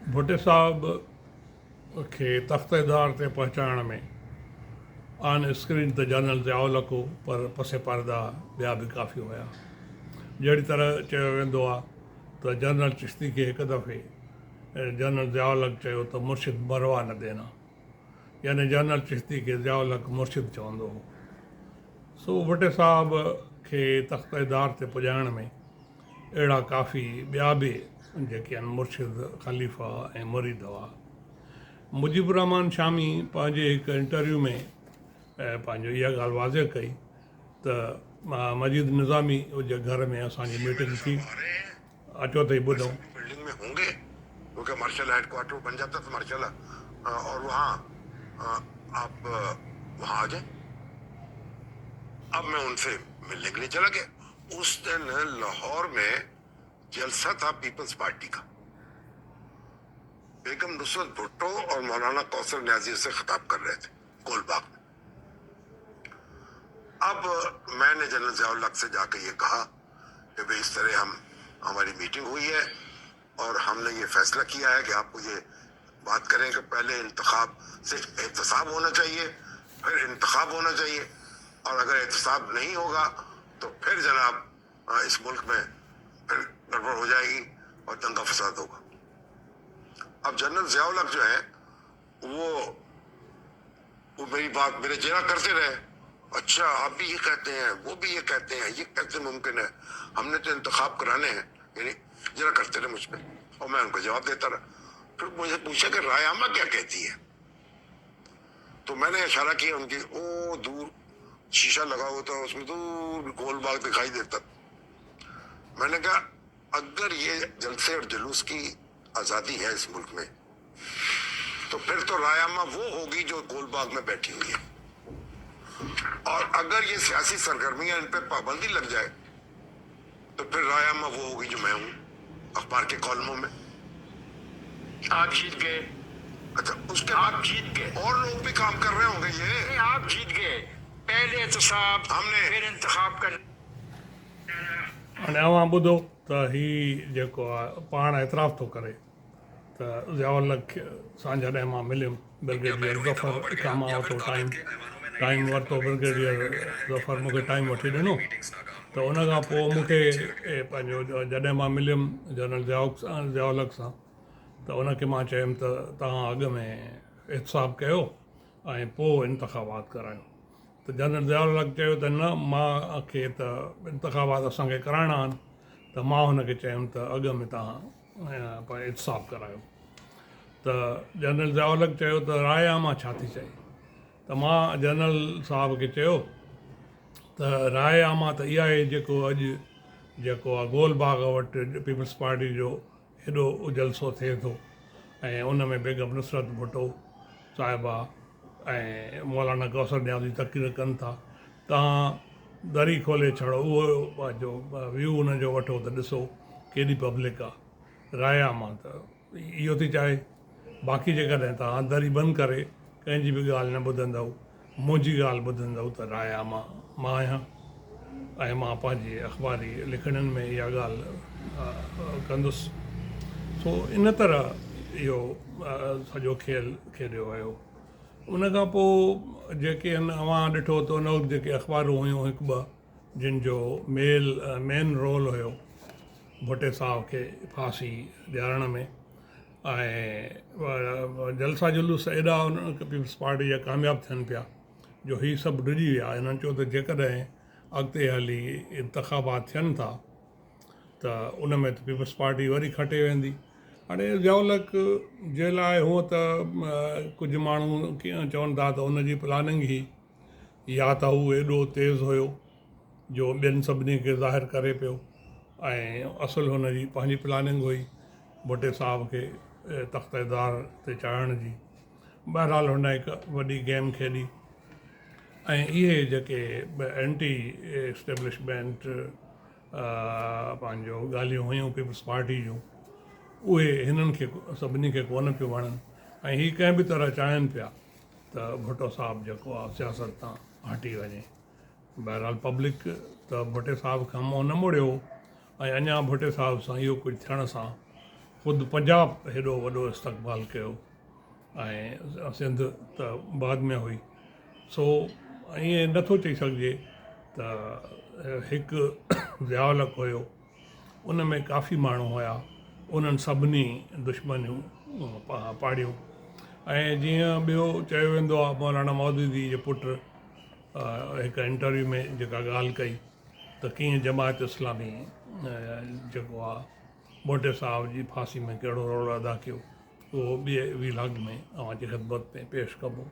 भुट्टे साहब खे तख़्तेदार ते पहुचाइण में ऑन स्क्रीन त जनरल ज़ियाउल हो, पर पसे परदा ॿिया बि काफ़ी हुया। जहिड़ी तरह चयो वेंदो आहे त जनरल चिश्ती खे हिकु दफ़े जनरल ज़ियाउल चयो त मुर्शिद मरवा न देना, यानी जनरल चिश्ती खे ज़ियाउल मुर्शिद चवंदो हो। सो भुट्टे साहब खे तख़्तेदार ते पुॼाइण में अहिड़ा काफ़ी ॿिया बि जेके आहिनि मुर्शिद, ख़लीफ़ा ऐं मुरीद हुआ। मुजीबुर रहमान शामी पंहिंजे हिकु इंटरव्यू में पंहिंजो इहा ॻाल्हि वाज़े कई त मजीद निज़ामी जे घर में असांजी मीटिंग थी, अचो त ई ॿुधूं। बिल्डिंग में होंगे क्योंकि मार्शल हेडक्वार्टर बन जाता तो मार्शल और वहाँ आप वहाँ आ जाए। अब मैं उनसे मिलने के लिए चला गया। उस दिन लाहौर में जलसा था पीपल्स पार्टी का। बेगम नुसरत भुट्टो और मौलाना कौसर न्याजी से खिताब कर रहे थे गोलबाग में। अब मैंने जनरल ज़ियाउल हक से जाकर ये कहा कि भाई इस तरह हमारी मीटिंग हुई है और हमने ये फैसला किया है कि आपको ये बात करें कि पहले इंतखाब से एहतसाब होना चाहिए, फिर इंतखाब होना चाहिए, और अगर एहतसाब नहीं होगा तो फिर जनाब इस मुल्क में फिर गड़बड़ हो जाएगी और दंगा फसाद होगा। अब जनरल ज़ियाउल हक जो है वो मेरी बात मेरे जरा करते रहे। अच्छा, आप भी ये कहते हैं, वो भी ये कहते हैं, ये कैसे मुमकिन है, हमने तो इंतखाब कराने हैं, यानी जरा करते रहे मुझ पर, और मैं उनको जवाब देता रहा। फिर मुझे पूछा कि रायामा क्या कहती है, तो मैंने इशारा किया उनकी, ओ दूर शीशा लगा हुआ था, उसमें दूर गोल बाग दिखाई देता। मैंने कहा अगर ये जलसे और जुलूस की आज़ादी है इस मुल्क में तो फिर तो रायामा वो होगी जो गोल बाग में बैठी हुई है, और अगर ये सियासी सरगर्मियां इन पे पाबंदी लग जाए तो फिर रायामा वो होगी जो मैं हूं अखबार के कॉलमों में। आप जीत गए। अच्छा, उसके आप बाद जीत गए। और लोग भी काम कर रहे होंगे। ये नहीं, आप जीत गए। पहले एहतसाब, हमने- फिर इंतखाब कर। हाणे अवां ॿुधो त हीउ जेको आहे पाण एतिराफ़ थो करे त ज़ियाउल खे सां जॾहिं मां मिलियुमि ब्रिगेडियर ज़फ़र खां मां वरितो टाइम वरितो, ब्रिगेडियर ज़फ़र मूंखे टाइम वठी ॾिनो, त उन खां पोइ मूंखे पंहिंजो जॾहिं मां मिलियुमि जनरल ज़ियाउल सां त उनखे मां चयुमि त तव्हां अॻु में एहतसाब कयो ऐं पोइ इंतखाबात करायो। त जनरल ज़ियाउल चयो त न, मूंखे त इंतखाबात असांखे कराइणा आहिनि, त मां हुनखे चयुमि त अॻु में तव्हां एहतसाब करायो। त जनरल ज़ियाउल चयो त रायामा छा थी चए, त मां जनरल साहब खे चयो त रायामा त इहा आहे जेको अॼु जेको आहे गोल बाग वटि पीपल्स पार्टी जो हेॾो जलसो थिए थो ऐं उन में बेगम नुसरत भुट्टो साहिबा ऐं मौलाना कौसर न्याज़ी तक़रीर कनि था, तव्हां दरी खोले छॾो, उहो पंहिंजो व्यू उनजो वठो त ॾिसो केॾी पब्लिक आहे। रायामा त इहो थी चाहे, बाक़ी जेकॾहिं तव्हां दरी बंदि करे कंहिंजी बि ॻाल्हि न ॿुधंदव, मुंहिंजी ॻाल्हि ॿुधंदव त रायामा मां आहियां ऐं मां पंहिंजे अख़बारी लिखणनि में इहा ॻाल्हि कंदुसि। सो इन तरह इहो सॼो खेल खेॾियो वियो। उन खां पोइ जेके आहिनि अवां ॾिठो त उन वक़्तु जेके अख़बारूं हुयूं हिकु ॿ जिन जो मेन रोल हुयो भुट्टे साहब खे फांसी ॾियारण में, ऐं जलसा जुलूस एॾा उन पीपल्स पार्टी जा कामयाबु थियनि पिया जो हीअ सभु डिॼी विया। हिननि चयो त जेकॾहिं अॻिते हली इंतखाबात थियनि था त उन में त पीपल्स पार्टी वरी खटे वेंदी। हाणे ज़ियाउल जे लाइ हूअं त कुझु माण्हू कीअं चवनि था त उनजी प्लानिंग ई या त हू एॾो तेज़ हुयो जो ॿियनि सभिनी खे ज़ाहिर करे पियो, ऐं असुलु हुनजी पंहिंजी प्लानिंग हुई भुट्टे साहब खे तख़्तेदार ते चाढ़ण जी। बहरहाल हुन हिकु वॾी गेम खेॾी ऐं इहे जेके एंटी एस्टेब्लिशमेंट पंहिंजो ॻाल्हियूं हुयूं पीपल्स पार्टी जूं, उहे हिननि खे सभिनी खे कोन पियूं वणनि ऐं हीअ कंहिं बि तरह चाहिनि पिया त भुट्टो साहब जेको आहे सियासत तां हटी वञे। बहरहाल पब्लिक त भुट्टे साहब खां मुंहुं न मोड़ियो ऐं अञा भुट्टे साहब सां इहो कुझु थियण सां ख़ुदि पंजाब हेॾो वॾो इस्तक़बाल कयो ऐं सिंध त बाद में हुई। सो ईअं नथो चई सघिजे त हिकु ज़ियाउलक हुयो, उन में काफ़ी माण्हू हुया, उन्हनि सभिनी दुश्मनियूं पाड़ियूं। ऐं जीअं ॿियो चयो वेंदो आहे, मौलाना मौदूदी जे पुटु हिकु इंटरव्यू में जेका ॻाल्हि कई त कीअं जमायत इस्लामी जेको आहे मोटे साहब जी फांसी में कहिड़ो रोल अदा कयो, उहो ॿिए विलाग में अव्हांजी ख़िदमत में पेश कबो।